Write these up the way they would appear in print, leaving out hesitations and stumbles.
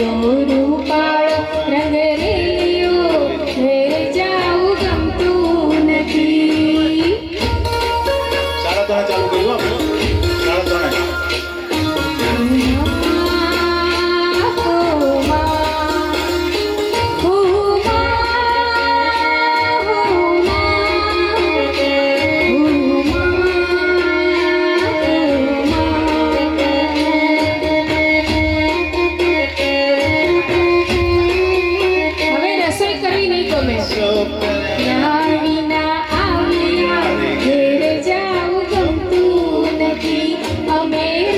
રસિયો રૂપાળો રંગરેલિયો ઘેર જાવું ગમતું નથી. સાડા ત્રણે ચાલુ કર્યું આપણે સાડા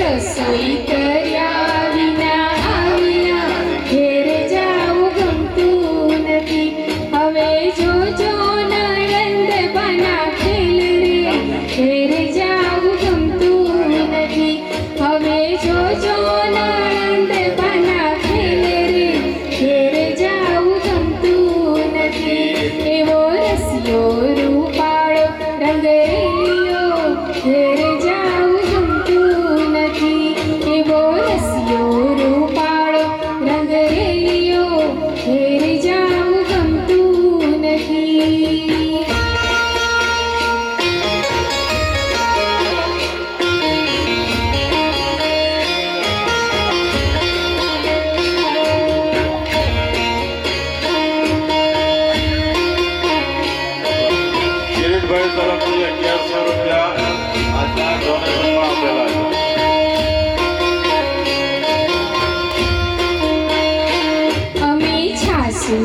રસોઈ કર્યા વિના આવ્યા ઘેર જાવું ગમતું નથી. હવે જોજો નણંદ બના ખેલ રે ઘેર જાવું ગમતું નથી. હવે જોજો નણંદ બના ખેલ રે ઘેર જાવું ગમતું નથી. એવો રસિયો રૂપાળો રંગરેલિયો ઘેર જાવું ગમતું નથી. એવો રસિયો રૂપાળો રંગરેલિયો ઘેર જાવું ગમતું નથી. કિરીટભાઈ તરફથી 1100 રૂપિયા આજના ડોનેશનમાં આપેલા છે. અમે છાસુ